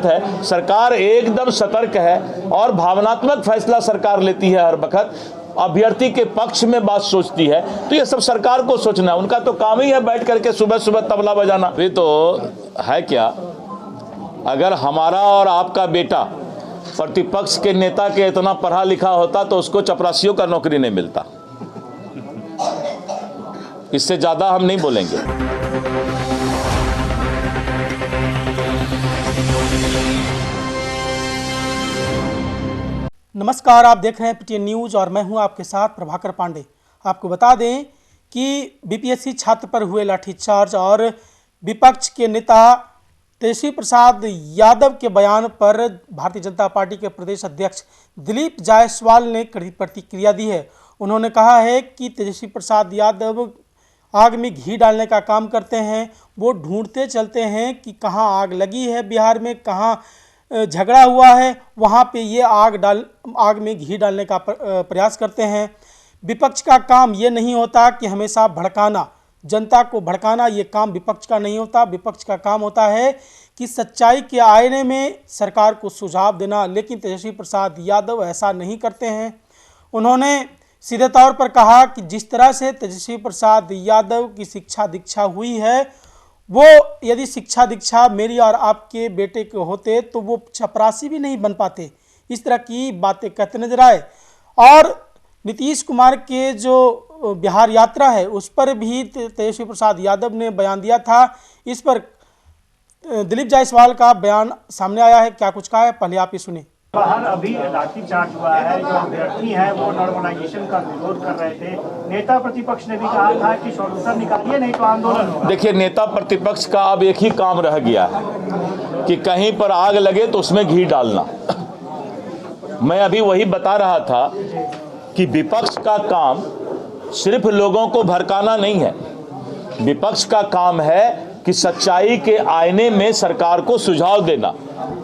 है। सरकार एकदम सतर्क है और भावनात्मक फैसला सरकार लेती है, हर वक्त अभ्यर्थी के पक्ष में बात सोचती है। तो ये सब सरकार को सोचना है, उनका तो काम ही है बैठ करके सुबह सुबह तबला बजाना। ये तो है क्या, अगर हमारा और आपका बेटा प्रतिपक्ष के नेता के इतना पढ़ा लिखा होता तो उसको चपरासियों का नौकरी नहीं मिलता। इससे ज्यादा हम नहीं बोलेंगे। नमस्कार, आप देख रहे हैं पीटीएन न्यूज और मैं हूं आपके साथ प्रभाकर पांडे। आपको बता दें कि बीपीएससी छात्र पर हुए लाठीचार्ज और विपक्ष के नेता तेजस्वी प्रसाद यादव के बयान पर भारतीय जनता पार्टी के प्रदेश अध्यक्ष दिलीप जायसवाल ने कड़ी प्रतिक्रिया दी है। उन्होंने कहा है कि तेजस्वी प्रसाद यादव आग में घी डालने का काम करते हैं। वो ढूंढते चलते हैं कि कहाँ आग लगी है, बिहार में कहाँ झगड़ा हुआ है, वहाँ पे ये आग में घी डालने का प्रयास करते हैं। विपक्ष का काम ये नहीं होता कि हमेशा भड़काना, जनता को भड़काना, ये काम विपक्ष का नहीं होता। विपक्ष का काम होता है कि सच्चाई के आईने में सरकार को सुझाव देना, लेकिन तेजस्वी प्रसाद यादव ऐसा नहीं करते हैं। उन्होंने सीधे तौर पर कहा कि जिस तरह से तेजस्वी प्रसाद यादव की शिक्षा दीक्षा हुई है, वो यदि शिक्षा दीक्षा मेरी और आपके बेटे के होते तो वो चपरासी भी नहीं बन पाते। इस तरह की बातें कहते नजर आए। और नीतीश कुमार के जो बिहार यात्रा है उस पर भी तेजस्वी प्रसाद यादव ने बयान दिया था। इस पर दिलीप जायसवाल का बयान सामने आया है। क्या कुछ कहा है, पहले आप ही सुने। बाहर अभी लाठीचार्ज हुआ है, जो अभ्यर्थी है वो नॉर्मलाइजेशन का विरोध कर रहे थे। नेता प्रतिपक्ष ने भी कहा था कि सॉल्यूशन निकालिए नहीं तो आंदोलन होगा। देखिए, नेता प्रतिपक्ष का अब एक ही काम रह गया है कि कहीं पर आग लगे तो उसमें घी डालना। मैं अभी वही बता रहा था कि विपक्ष का काम सिर्फ लोगों को भड़काना नहीं है। विपक्ष का काम है कि सच्चाई के आईने में सरकार को सुझाव देना।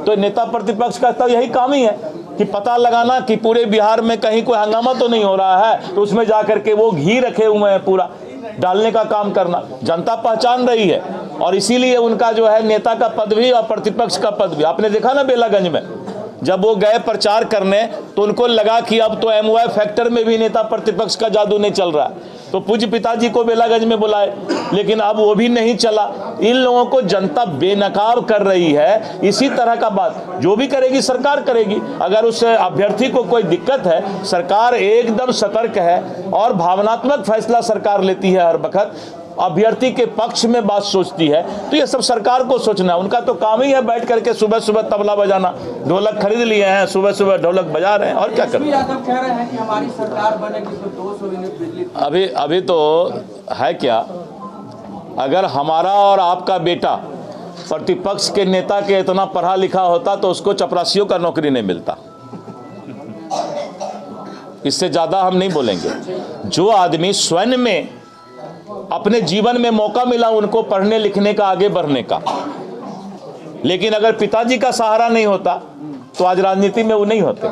तो नेता प्रतिपक्ष का तो यही काम ही है कि पता लगाना कि पूरे बिहार में कहीं कोई हंगामा तो नहीं हो रहा है, तो उसमें जाकर के वो घी रखे हुए हैं पूरा डालने का काम करना। जनता पहचान रही है और इसीलिए उनका जो है नेता का पद भी और प्रतिपक्ष का पद भी। आपने देखा ना बेलागंज में जब वो गए प्रचार करने तो उनको लगा कि अब तो एमवाई फैक्टर में भी नेता प्रतिपक्ष का जादू नहीं चल रहा, तो पूज्य पिताजी को बेलागंज में बुलाए, लेकिन अब वो भी नहीं चला। इन लोगों को जनता बेनकाब कर रही है। इसी तरह का बात जो भी करेगी सरकार करेगी। अगर उस अभ्यर्थी को कोई दिक्कत है, सरकार एकदम सतर्क है और भावनात्मक फैसला सरकार लेती है, हर वक्त अभ्यर्थी के पक्ष में बात सोचती है। तो ये सब सरकार को सोचना है, उनका तो काम ही है बैठ करके सुबह सुबह तबला बजाना। ढोलक खरीद लिए हैं, सुबह सुबह ढोलक बजा रहे हैं और क्या करें। यादव कह रहे हैं कि हमारी सरकार बनेगी तो 200 यूनिट बिजली। अभी तो है क्या, अगर हमारा और आपका बेटा प्रतिपक्ष के नेता के इतना पढ़ा लिखा होता तो उसको चपरासियों का नौकरी नहीं मिलता। इससे ज्यादा हम नहीं बोलेंगे। जो आदमी स्वयं में अपने जीवन में मौका मिला उनको पढ़ने लिखने का, आगे बढ़ने का, लेकिन अगर पिताजी का सहारा नहीं होता तो आज राजनीति में वो नहीं होते।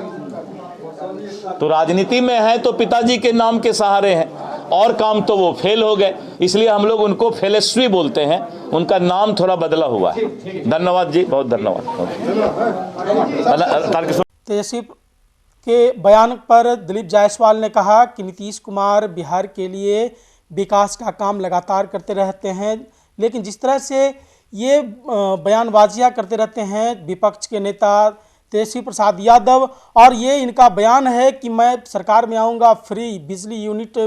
तो राजनीति में है तो पिताजी के नाम के सहारे हैं और काम तो वो फेल हो गए, इसलिए हम लोग उनको फेलस्वी बोलते हैं। उनका नाम थोड़ा बदला हुआ है। धन्यवाद जी, बहुत धन्यवाद। तेजस्वी के बयान पर दिलीप जायसवाल ने कहा कि नीतीश कुमार बिहार के लिए विकास का काम लगातार करते रहते हैं, लेकिन जिस तरह से ये बयानबाजियां करते रहते हैं विपक्ष के नेता तेजस्वी प्रसाद यादव, और ये इनका बयान है कि मैं सरकार में आऊँगा फ्री बिजली यूनिट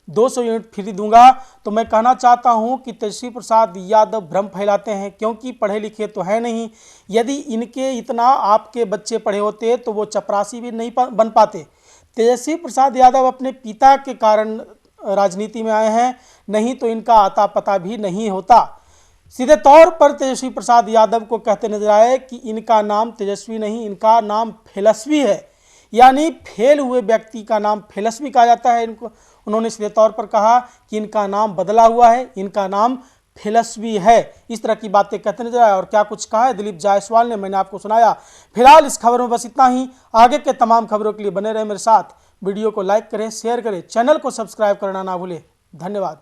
200 यूनिट फ्री दूंगा, तो मैं कहना चाहता हूं कि तेजस्वी प्रसाद यादव भ्रम फैलाते हैं, क्योंकि पढ़े लिखे तो है नहीं। यदि इनके इतना आपके बच्चे पढ़े होते तो वो चपरासी भी नहीं बन पाते। तेजस्वी प्रसाद यादव अपने पिता के कारण राजनीति में आए हैं, नहीं तो इनका आता पता भी नहीं होता। सीधे तौर पर तेजस्वी प्रसाद यादव को कहते नजर आए कि इनका नाम तेजस्वी नहीं, इनका नाम फेलस्वी है, यानी फेल हुए व्यक्ति का नाम फेलस्वी कहा जाता है इनको। उन्होंने सीधे तौर पर कहा कि इनका नाम बदला हुआ है, इनका नाम फेलस्वी है। इस तरह की बातें कहते नजर आए। और क्या कुछ कहा है दिलीप जायसवाल ने, मैंने आपको सुनाया। फिलहाल इस खबर में बस इतना ही। आगे के तमाम खबरों के लिए बने रहे मेरे साथ। वीडियो को लाइक करें, शेयर करें, चैनल को सब्सक्राइब करना ना भूलें। धन्यवाद।